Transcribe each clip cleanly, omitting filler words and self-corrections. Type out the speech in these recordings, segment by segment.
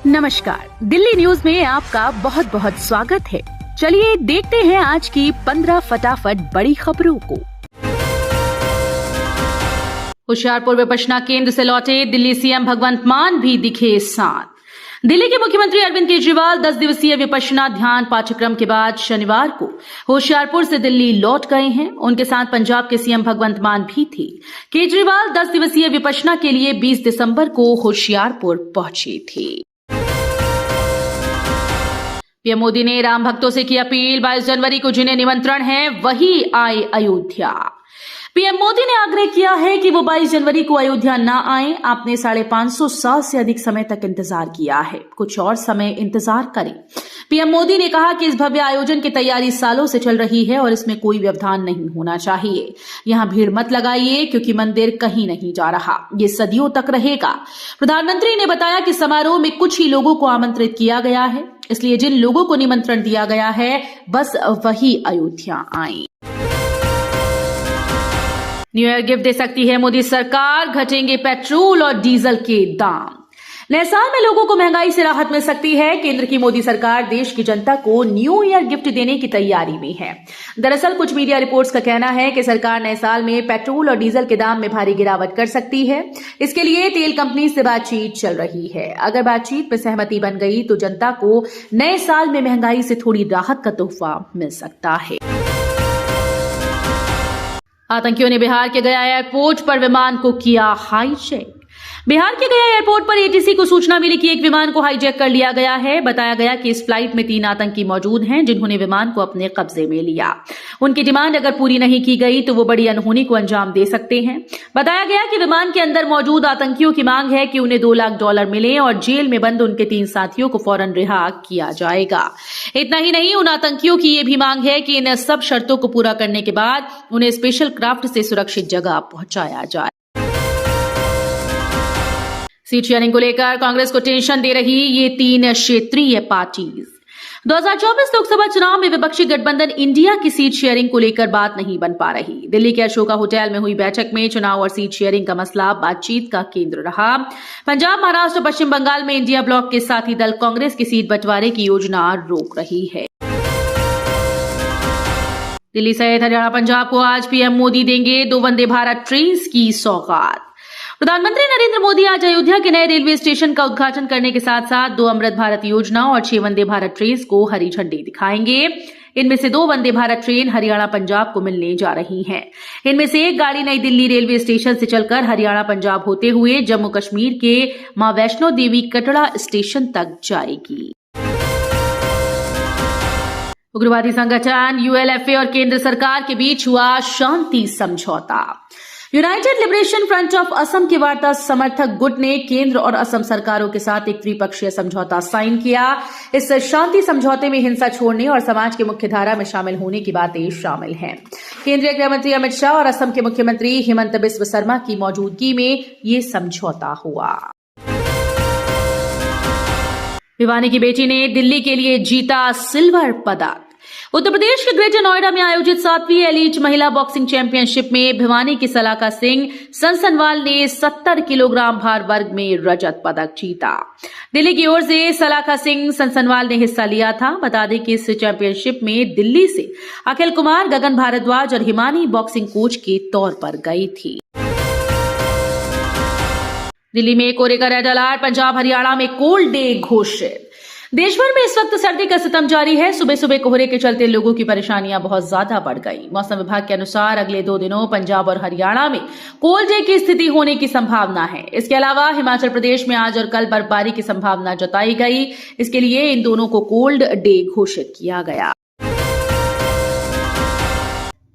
नमस्कार, दिल्ली न्यूज में आपका बहुत बहुत स्वागत है। चलिए देखते हैं आज की 15 फटाफट बड़ी खबरों को। होशियारपुर विपश्यना केंद्र से लौटे दिल्ली सीएम भगवंत मान भी दिखे साथ। दिल्ली के मुख्यमंत्री अरविंद केजरीवाल 10 दिवसीय विपश्यना ध्यान पाठ्यक्रम के बाद शनिवार को होशियारपुर से दिल्ली लौट गए हैं। उनके साथ पंजाब के सीएम भगवंत मान भी थे। केजरीवाल 10 दिवसीय विपश्यना के लिए 20 दिसंबर को होशियारपुर पहुंचे थे। पीएम मोदी ने राम भक्तों से की अपील, 22 जनवरी को जिन्हें निमंत्रण है वही आए अयोध्या। पीएम मोदी ने आग्रह किया है कि वो 22 जनवरी को अयोध्या ना आए। आपने 550 साल से अधिक समय तक इंतजार किया है, कुछ और समय इंतजार करें। पीएम मोदी ने कहा कि इस भव्य आयोजन की तैयारी सालों से चल रही है और इसमें कोई व्यवधान नहीं होना चाहिए। यहां भीड़ मत लगाइए क्योंकि मंदिर कहीं नहीं जा रहा, ये सदियों तक रहेगा। प्रधानमंत्री ने बताया कि समारोह में कुछ ही लोगों को आमंत्रित किया गया है, इसलिए जिन लोगों को निमंत्रण दिया गया है बस वही अयोध्या आए। न्यू ईयर गिफ्ट दे सकती है मोदी सरकार, घटेंगे पेट्रोल और डीजल के दाम। नए साल में लोगों को महंगाई से राहत मिल सकती है। केंद्र की मोदी सरकार देश की जनता को न्यू ईयर गिफ्ट देने की तैयारी में है। दरअसल कुछ मीडिया रिपोर्ट्स का कहना है कि सरकार नए साल में पेट्रोल और डीजल के दाम में भारी गिरावट कर सकती है। इसके लिए तेल कंपनी से बातचीत चल रही है। अगर बातचीत में सहमति बन गई तो जनता को नए साल में महंगाई से थोड़ी राहत का तोहफा मिल सकता है। आतंकियों ने बिहार के गया एयरपोर्ट पर विमान को किया हाईजैक। बिहार के गया एयरपोर्ट पर एटीसी को सूचना मिली कि एक विमान को हाईजैक कर लिया गया है। बताया गया कि इस फ्लाइट में 3 आतंकी मौजूद हैं जिन्होंने विमान को अपने कब्जे में लिया। उनकी डिमांड अगर पूरी नहीं की गई तो वो बड़ी अनहोनी को अंजाम दे सकते हैं। बताया गया कि विमान के अंदर मौजूद आतंकियों की मांग है कि उन्हें $2 लाख मिले और जेल में बंद उनके 3 साथियों को फौरन रिहा किया जाएगा। इतना ही नहीं, उन आतंकियों की ये भी मांग है कि इन सब शर्तों को पूरा करने के बाद उन्हें स्पेशल क्राफ्ट से सुरक्षित जगह पहुंचाया जाए। सीट शेयरिंग को लेकर कांग्रेस को टेंशन दे रही ये 3 क्षेत्रीय पार्टीज। 2024 लोकसभा चुनाव में विपक्षी गठबंधन इंडिया की सीट शेयरिंग को लेकर बात नहीं बन पा रही। दिल्ली के अशोका होटल में हुई बैठक में चुनाव और सीट शेयरिंग का मसला बातचीत का केंद्र रहा। पंजाब, महाराष्ट्र और पश्चिम बंगाल में इंडिया ब्लॉक के साथी दल कांग्रेस की सीट बंटवारे की योजना रोक रही है। दिल्ली सहित हरियाणा, पंजाब को आज पीएम मोदी देंगे 2 वंदे भारत ट्रेन की सौगात। प्रधानमंत्री नरेंद्र मोदी आज अयोध्या के नए रेलवे स्टेशन का उद्घाटन करने के साथ साथ 2 अमृत भारत योजना और 6 वंदे भारत ट्रेन को हरी झंडी दिखाएंगे। इनमें से 2 वंदे भारत ट्रेन हरियाणा, पंजाब को मिलने जा रही हैं। इनमें से एक गाड़ी नई दिल्ली रेलवे स्टेशन से चलकर हरियाणा, पंजाब होते हुए जम्मू कश्मीर के मां वैष्णो देवी कटड़ा स्टेशन तक जाएगी। उग्रवादी संगठन यूएलएफए और केंद्र सरकार के बीच हुआ शांति समझौता। United liberation front of Assam के वार्ता समर्थक गुट ने केंद्र और असम सरकारों के साथ एक त्रिपक्षीय समझौता साइन किया। इस शांति समझौते में हिंसा छोड़ने और समाज के मुख्यधारा में शामिल होने की बातें शामिल हैं। केंद्रीय गृह मंत्री अमित शाह और असम के मुख्यमंत्री हिमंत बिस्व शर्मा की मौजूदगी में ये समझौता हुआ। भिवानी की बेटी ने दिल्ली के लिए जीता सिल्वर पदक। उत्तर प्रदेश के ग्रेटर नोएडा में आयोजित 7वीं एलीट महिला बॉक्सिंग चैंपियनशिप में भिवानी की सलाखा सिंह सनसनवाल ने 70 किलोग्राम भार वर्ग में रजत पदक जीता। दिल्ली की ओर से सलाखा सिंह सनसनवाल ने हिस्सा लिया था। बता दें कि इस चैंपियनशिप में दिल्ली से अखिल कुमार, गगन भारद्वाज और हिमानी बॉक्सिंग कोच के तौर पर गई थी। दिल्ली में कोहरे का रेड अलर्ट, पंजाब हरियाणा में कोल्ड डे घोषित। देश भर में इस वक्त सर्दी का सितम जारी है। सुबह सुबह कोहरे के चलते लोगों की परेशानियां बहुत ज्यादा बढ़ गई। मौसम विभाग के अनुसार अगले 2 दिनों पंजाब और हरियाणा में कोल्ड डे की स्थिति होने की संभावना है। इसके अलावा हिमाचल प्रदेश में आज और कल बर्फबारी की संभावना जताई गई। इसके लिए इन दोनों को कोल्ड डे घोषित किया गया।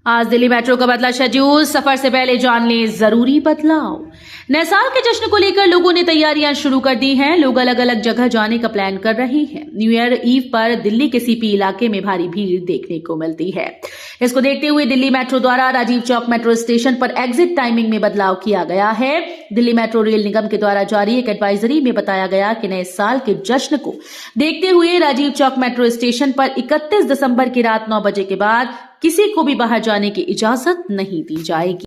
आज दिल्ली मेट्रो का बदला शेड्यूल, सफर से पहले जान लें जरूरी बदलाव। नए साल के जश्न को लेकर लोगों ने तैयारियां शुरू कर दी हैं। लोग अलग अलग जगह जाने का प्लान कर रहे हैं। न्यू ईयर ईव पर दिल्ली के सीपी इलाके में भारी भीड़ देखने को मिलती है। इसको देखते हुए दिल्ली मेट्रो द्वारा राजीव चौक मेट्रो स्टेशन पर एग्जिट टाइमिंग में बदलाव किया गया है। दिल्ली मेट्रो रेल निगम के द्वारा जारी एक एडवाइजरी में बताया गया कि नए साल के जश्न को देखते हुए राजीव चौक मेट्रो स्टेशन पर 31 दिसंबर की रात 9 बजे के बाद किसी को भी बाहर जाने की इजाजत नहीं दी जाएगी।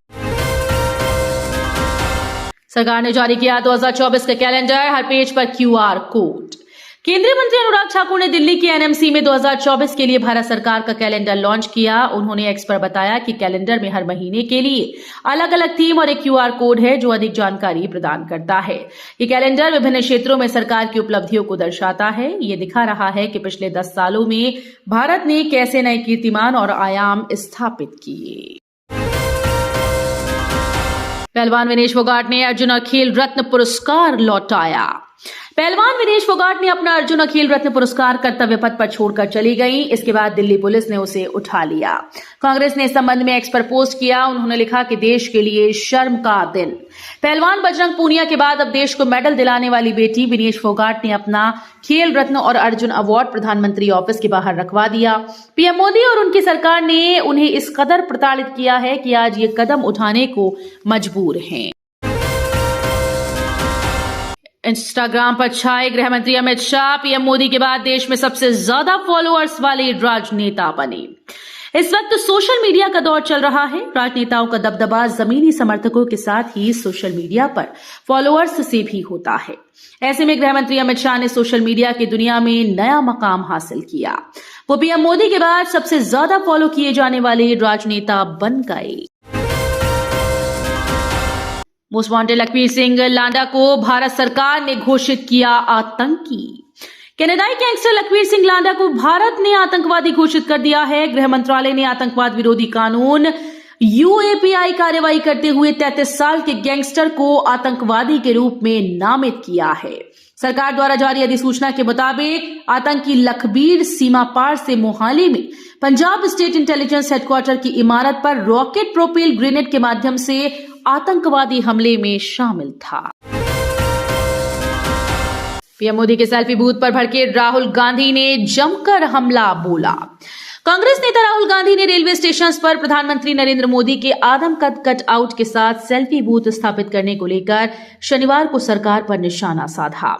सरकार ने जारी किया 2024 का कैलेंडर, हर पेज पर क्यूआर कोड। केंद्रीय मंत्री अनुराग ठाकुर ने दिल्ली के एनएमसी में 2024 के लिए भारत सरकार का कैलेंडर लॉन्च किया। उन्होंने एक्स पर बताया कि कैलेंडर में हर महीने के लिए अलग अलग थीम और एक क्यूआर कोड है जो अधिक जानकारी प्रदान करता है। ये कैलेंडर विभिन्न क्षेत्रों में सरकार की उपलब्धियों को दर्शाता है। ये दिखा रहा है कि पिछले 10 सालों में भारत ने कैसे नए कीर्तिमान और आयाम स्थापित किए। पहलवान विनेश फोगाट ने अर्जुन खेल रत्न पुरस्कार लौटाया। पहलवान विनेश फोगाट ने अपना अर्जुन खेल रत्न पुरस्कार कर्तव्य पथ पर छोड़कर चली गई। इसके बाद दिल्ली पुलिस ने उसे उठा लिया। कांग्रेस ने इस संबंध में एक्स पर पोस्ट किया। उन्होंने लिखा कि देश के लिए शर्म का दिन। पहलवान बजरंग पूनिया के बाद अब देश को मेडल दिलाने वाली बेटी विनेश फोगाट ने अपना खेल रत्न और अर्जुन अवार्ड प्रधानमंत्री ऑफिस के बाहर रखवा दिया। पीएम मोदी और उनकी सरकार ने उन्हें इस कदर प्रताड़ित किया है कि आज ये कदम उठाने को मजबूर हैं। इंस्टाग्राम पर छाए गृह मंत्री अमित शाह पीएम मोदी के बाद देश में सबसे ज्यादा फॉलोअर्स वाले राजनेता बने। इस वक्त सोशल मीडिया का दौर चल रहा है। राजनेताओं का दबदबा जमीनी समर्थकों के साथ ही सोशल मीडिया पर फॉलोअर्स से भी होता है। ऐसे में गृह मंत्री अमित शाह ने सोशल मीडिया की दुनिया में नया मकाम हासिल किया। वो पीएम मोदी के बाद सबसे ज्यादा फॉलो किए जाने वाले राजनेता बन गए। मोस्ट वांटेड लखवीर सिंह लांडा को भारत सरकार ने घोषित किया आतंकी। कनाडाई गैंगस्टर लखवीर सिंह लांडा को भारत ने आतंकवादी घोषित कर दिया है। गृह मंत्रालय ने आतंकवाद विरोधी कानून यूएपीआई कार्रवाई करते हुए 33 साल के गैंगस्टर को आतंकवादी के रूप में नामित किया है। सरकार द्वारा जारी अधिसूचना के मुताबिक आतंकी लखबीर सीमा पार से मोहाली में पंजाब स्टेट इंटेलिजेंस हेडक्वार्टर की इमारत पर रॉकेट प्रोपेल ग्रेनेड के माध्यम से आतंकवादी हमले में शामिल था। पीएम मोदी के सेल्फी बूथ पर भड़के राहुल गांधी ने जमकर हमला बोला। कांग्रेस नेता राहुल गांधी ने रेलवे स्टेशन पर प्रधानमंत्री नरेंद्र मोदी के आदमकद कट आउट के साथ सेल्फी बूथ स्थापित करने को लेकर शनिवार को सरकार पर निशाना साधा।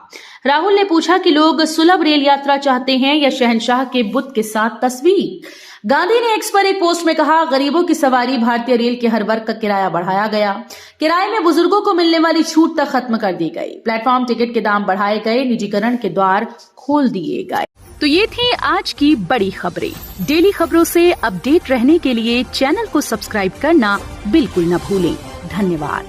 राहुल ने पूछा कि लोग सुलभ रेल यात्रा चाहते हैं या शहंशाह के बुत के साथ तस्वीर। गांधी ने एक्स पर एक पोस्ट में कहा, गरीबों की सवारी भारतीय रेल के हर वर्ग का किराया बढ़ाया गया। किराए में बुजुर्गों को मिलने वाली छूट तक खत्म कर दी गई। प्लेटफॉर्म टिकट के दाम बढ़ाए गए। निजीकरण के द्वार खोल दिए गए। तो ये थी आज की बड़ी खबरें। डेली खबरों से अपडेट रहने के लिए चैनल को सब्सक्राइब करना बिल्कुल न भूलें। धन्यवाद।